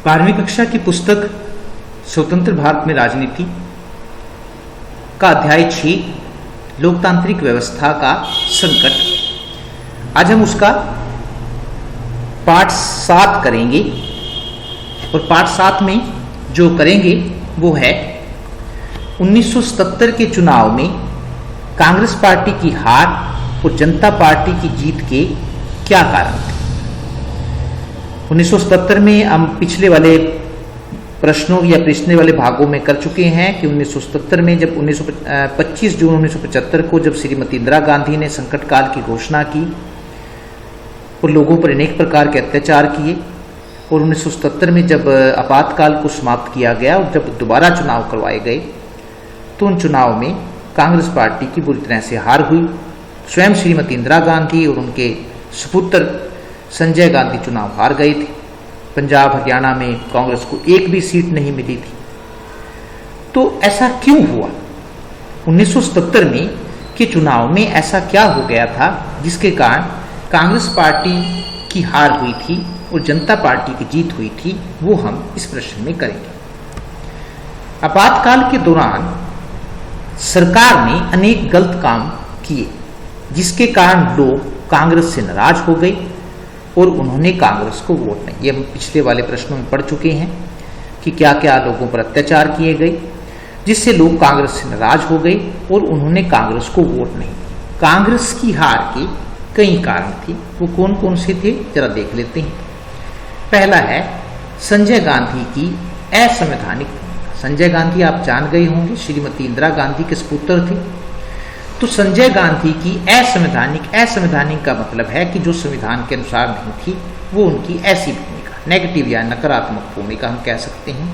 12वीं कक्षा की पुस्तक स्वतंत्र भारत में राजनीति का अध्याय 6 लोकतांत्रिक व्यवस्था का संकट। आज हम उसका पाठ 7 करेंगे और पाठ 7 में जो करेंगे वो है 1977 के चुनाव में कांग्रेस पार्टी की हार और जनता पार्टी की जीत के क्या कारण थे। 1977 में हम पिछले वाले प्रश्नों या पिछले वाले भागों में कर चुके हैं कि 1977 में जब 25 जून 1975 को जब श्रीमती इंदिरा गांधी ने संकट काल की घोषणा की और लोगों पर अनेक प्रकार के अत्याचार किए और 1977 में जब आपातकाल को समाप्त किया गया और जब दोबारा चुनाव करवाए गए तो उन चुनाव में कांग्रेस पार्टी की बुरी तरह से हार हुई। स्वयं श्रीमती इंदिरा गांधी और उनके सुपुत्र संजय गांधी चुनाव हार गए थे। पंजाब हरियाणा में कांग्रेस को एक भी सीट नहीं मिली थी। तो ऐसा क्यों हुआ? 1977 में के चुनाव में ऐसा क्या हो गया था जिसके कारण कांग्रेस पार्टी की हार हुई थी और जनता पार्टी की जीत हुई थी, वो हम इस प्रश्न में करेंगे। आपातकाल के दौरान सरकार ने अनेक गलत काम किए जिसके कारण लोग कांग्रेस से नाराज हो गए और उन्होंने कांग्रेस को वोट नहीं। ये हम पिछले वाले प्रश्नों में पढ़ चुके हैं कि क्या क्या लोगों पर अत्याचार किए गए जिससे लोग कांग्रेस से नाराज हो गए और उन्होंने कांग्रेस को वोट नहीं दिया। कांग्रेस की हार के कई कारण थे, वो कौन कौन से थे जरा देख लेते हैं। पहला है संजय गांधी की असंवैधानिक भूमिका। संजय गांधी आप जान गए होंगे श्रीमती इंदिरा गांधी के सुपुत्र थे। तो संजय गांधी की असंवैधानिक का मतलब है कि जो संविधान के अनुसार नहीं थी, वो उनकी ऐसी भूमिका, नेगेटिव या नकारात्मक भूमिका हम कह सकते हैं।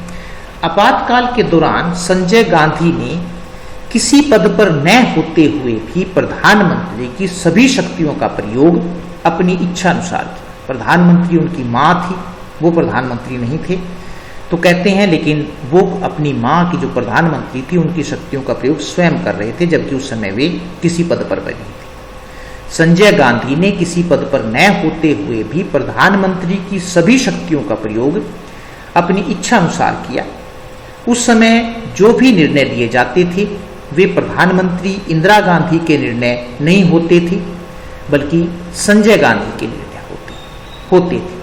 आपातकाल के दौरान संजय गांधी ने किसी पद पर न होते हुए भी प्रधानमंत्री की सभी शक्तियों का प्रयोग अपनी इच्छा अनुसार किया। प्रधानमंत्री उनकी मां थी, वो प्रधानमंत्री नहीं थे। तो कहते हैं लेकिन वो अपनी मां की जो प्रधानमंत्री थी उनकी शक्तियों का प्रयोग स्वयं कर रहे थे, जबकि उस समय वे किसी पद पर बनी थी। संजय गांधी ने किसी पद पर न होते हुए भी प्रधानमंत्री की सभी शक्तियों का प्रयोग अपनी इच्छा अनुसार किया। उस समय जो भी निर्णय लिए जाते थे वे प्रधानमंत्री इंदिरा गांधी के निर्णय नहीं होते थे, बल्कि संजय गांधी के निर्णय होते थे।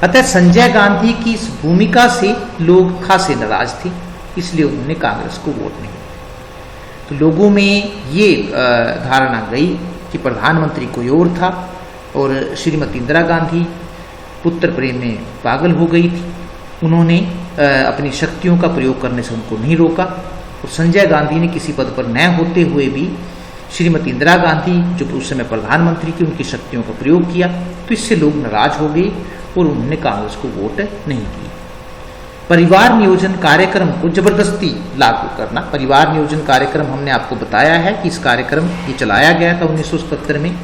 अतः संजय गांधी की इस भूमिका से लोग खासे नाराज थे, इसलिए उन्होंने कांग्रेस को वोट नहीं दिया। तो लोगों में ये धारणा गई कि प्रधानमंत्री कोई और था और श्रीमती इंदिरा गांधी पुत्र प्रेम में पागल हो गई थी। उन्होंने अपनी शक्तियों का प्रयोग करने से उनको नहीं रोका और संजय गांधी ने किसी पद पर न होते हुए भी श्रीमती इंदिरा गांधी जो उस समय प्रधानमंत्री की उनकी शक्तियों का प्रयोग किया। तो इससे लोग नाराज हो गए और उन्होंने कांग्रेस को वोट नहीं दिया। परिवार नियोजन कार्यक्रम को जबरदस्ती लागू करना। परिवार नियोजन कार्यक्रम हमने आपको बताया है कि इस कार्यक्रम ये चलाया गया था 1977 में,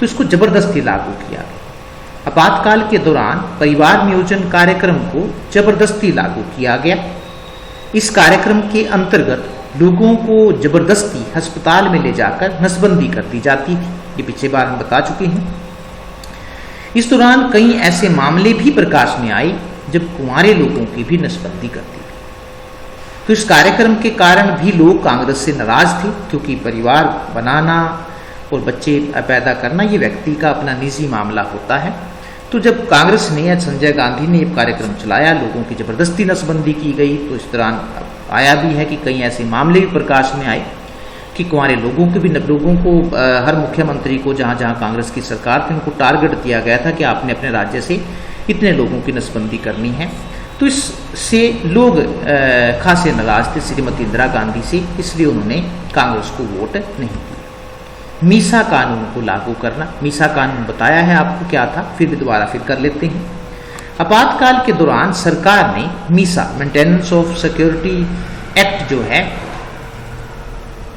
तो इसको जबरदस्ती लागू किया गया। आपातकाल के दौरान परिवार नियोजन कार्यक्रम को जबरदस्ती लागू किया गया। इस कार्यक्रम के अंतर्गत लोगों को जबरदस्ती अस्पताल में ले जाकर नसबंदी कर दी जाती थी। ये पिछले बार हम बता चुके हैं। इस दौरान कई ऐसे मामले भी प्रकाश में आए जब कुंवारे लोगों की भी नसबंदी कर दी गई। तो इस कार्यक्रम के कारण भी लोग कांग्रेस से नाराज थे, क्योंकि परिवार बनाना और बच्चे पैदा करना ये व्यक्ति का अपना निजी मामला होता है। तो जब कांग्रेस ने या संजय गांधी ने ये कार्यक्रम चलाया, लोगों की जबरदस्ती नसबंदी की गई, तो इस दौरान आया भी है कि कई ऐसे मामले भी प्रकाश में आए कि कुंवारे लोगों के भी लोगों को हर मुख्यमंत्री को जहां जहां कांग्रेस की सरकार थी उनको टारगेट दिया गया था कि आपने अपने राज्य से इतने लोगों की नसबंदी करनी है। तो इससे लोग खासे नाराज थे श्रीमती इंदिरा गांधी से, इसलिए उन्होंने कांग्रेस को वोट नहीं दिया। मीसा कानून को लागू करना। मीसा कानून बताया है आपको क्या था, फिर दोबारा कर लेते हैं। आपातकाल के दौरान सरकार ने Misa maintenance of security act जो है,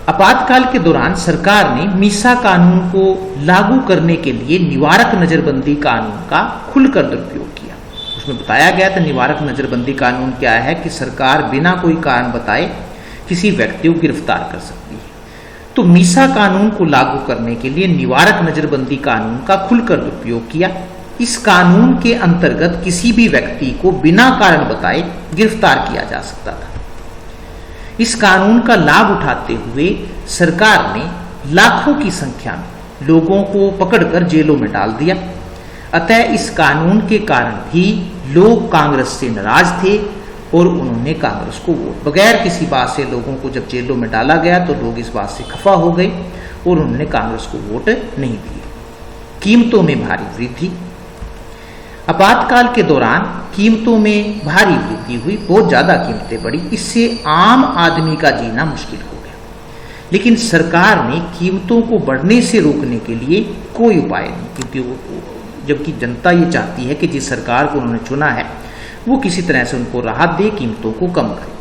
आपातकाल के दौरान सरकार ने मीसा कानून को लागू करने के लिए निवारक नजरबंदी कानून का खुलकर दुरुपयोग किया। उसमें बताया गया था निवारक नजरबंदी कानून क्या है कि सरकार बिना कोई कारण बताए किसी व्यक्ति को गिरफ्तार कर सकती है। तो मीसा कानून को लागू करने के लिए निवारक नजरबंदी कानून का खुलकर दुरुपयोग किया इस कानून के अंतर्गत किसी भी व्यक्ति को बिना कारण बताए गिरफ्तार किया जा सकता था। इस कानून का लाभ उठाते हुए सरकार ने लाखों की संख्या में लोगों को पकड़कर जेलों में डाल दिया। अतः इस कानून के कारण भी लोग कांग्रेस से नाराज थे और उन्होंने कांग्रेस को वोट, बगैर किसी बात से लोगों को जब जेलों में डाला गया तो लोग इस बात से खफा हो गए और उन्होंने कांग्रेस को वोट नहीं दिए। कीमतों में भारी वृद्धि। आपातकाल के दौरान कीमतों में भारी वृद्धि हुई, बहुत ज्यादा कीमतें बढ़ी, इससे आम आदमी का जीना मुश्किल हो गया। लेकिन सरकार ने कीमतों को बढ़ने से रोकने के लिए कोई उपाय नहीं, क्योंकि जबकि जनता ये चाहती है कि जिस सरकार को उन्होंने चुना है वो किसी तरह से उनको राहत दे, कीमतों को कम करे।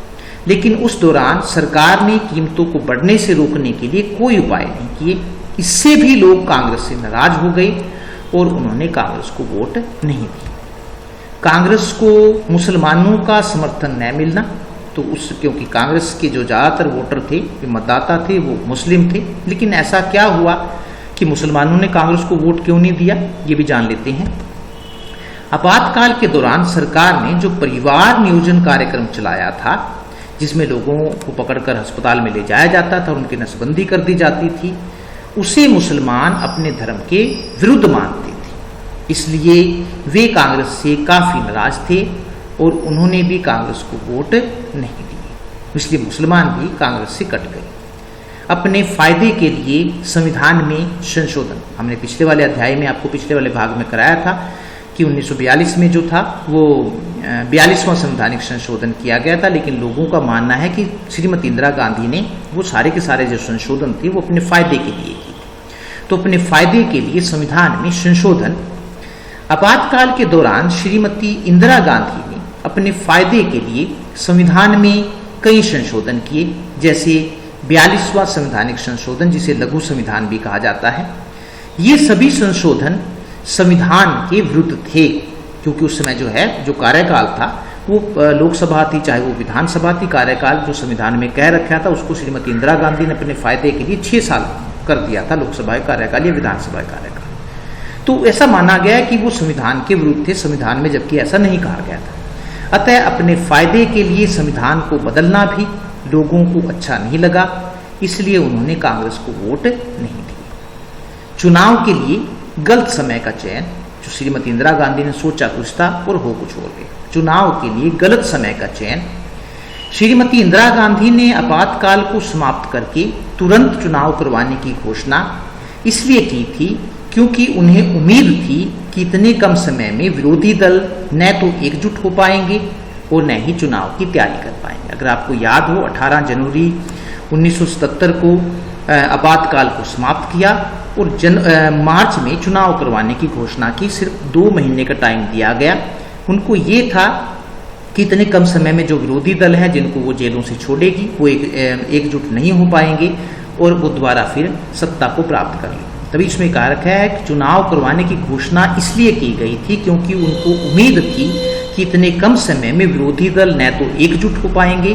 लेकिन उस दौरान सरकार ने कीमतों को बढ़ने से रोकने के लिए कोई उपाय नहीं किए। इससे भी लोग कांग्रेस से नाराज हो गए और उन्होंने कांग्रेस को वोट नहीं दी। कांग्रेस को मुसलमानों का समर्थन न मिलना, तो क्योंकि कांग्रेस के जो ज़्यादातर वोटर थे, जो मतदाता थे, वो मुस्लिम थे। लेकिन ऐसा क्या हुआ कि मुसलमानों ने कांग्रेस को वोट क्यों नहीं दिया, ये भी जान लेते हैं। आपातकाल के दौरान सरकार ने जो परिवार नियोजन कार्यक्रम चलाया था, जिसमें लोगों को पकड़कर अस्पताल में ले जाया जाता था और उनकी नसबंदी कर दी जाती थी, उसे मुसलमान अपने धर्म के विरुद्ध मानते थे। इसलिए वे कांग्रेस से काफी नाराज थे और उन्होंने भी कांग्रेस को वोट नहीं दिए। इसलिए मुसलमान भी कांग्रेस से कट गए। अपने फायदे के लिए संविधान में संशोधन, हमने पिछले वाले अध्याय में आपको पिछले वाले भाग में कराया था कि 1942 में जो था वो 42वां संवैधानिक संशोधन किया गया था। लेकिन लोगों का मानना है कि श्रीमती इंदिरा गांधी ने वो सारे के सारे जो संशोधन थे वो अपने फायदे के लिए की थी। तो अपने फायदे के लिए संविधान में संशोधन, आपातकाल के दौरान श्रीमती इंदिरा गांधी ने अपने फायदे के लिए संविधान में कई संशोधन किए, जैसे 42वां संवैधानिक संशोधन, जिसे लघु संविधान भी कहा जाता है। ये सभी संशोधन संविधान के विरुद्ध थे, क्योंकि उस समय जो कार्यकाल था वो लोकसभा थी, चाहे वो विधानसभा थी। कार्यकाल जो संविधान में कह रखा था उसको श्रीमती इंदिरा गांधी ने अपने फायदे के लिए 6 साल कर दिया था, लोकसभा कार्यकाल या विधानसभा कार्यकाल। तो ऐसा माना गया कि वो संविधान के विरुद्ध थे संविधान में, जबकि ऐसा नहीं कहा गया था। अतः अपने फायदे के लिए संविधान को बदलना भी लोगों को अच्छा नहीं लगा, इसलिए उन्होंने कांग्रेस को वोट नहीं दिए। चुनाव के लिए गलत समय का चयन, जो श्रीमती इंदिरा गांधी ने सोचा कुछ था और हो कुछ और गया। चुनाव के लिए गलत समय का चयन। श्रीमती इंदिरा गांधी ने आपातकाल को समाप्त करके तुरंत चुनाव करवाने की घोषणा इसलिए की थी क्योंकि उन्हें उम्मीद थी कि इतने कम समय में विरोधी दल न तो एकजुट हो पाएंगे और न ही चुनाव की तैयारी कर पाएंगे। अगर आपको याद हो, 18 जनवरी 1977 को आपातकाल को समाप्त किया और मार्च में चुनाव करवाने की घोषणा की। सिर्फ 2 महीने का टाइम दिया गया। उनको ये था कि इतने कम समय में जो विरोधी दल है, जिनको वो जेलों से छोड़ेगी, वो एकजुट नहीं हो पाएंगे और वो दोबारा फिर सत्ता को प्राप्त कर लेंगे। तभी इसमें कहा रखा है कि चुनाव करवाने की घोषणा इसलिए की गई थी क्योंकि उनको उम्मीद थी कि इतने कम समय में विरोधी दल न तो एकजुट हो पाएंगे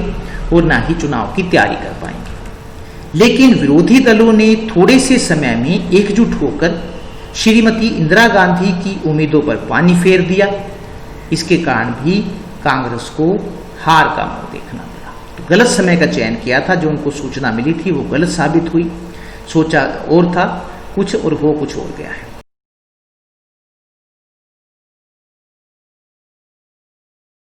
और न ही चुनाव की तैयारी कर पाएंगे। लेकिन विरोधी दलों ने थोड़े से समय में एकजुट होकर श्रीमती इंदिरा गांधी की उम्मीदों पर पानी फेर दिया। इसके कारण भी कांग्रेस को हार का मुंह देखना पड़ा। तो गलत समय का चयन किया था, जो उनको सूचना मिली थी वो गलत साबित हुई। सोचा और था कुछ और हो कुछ और गया है।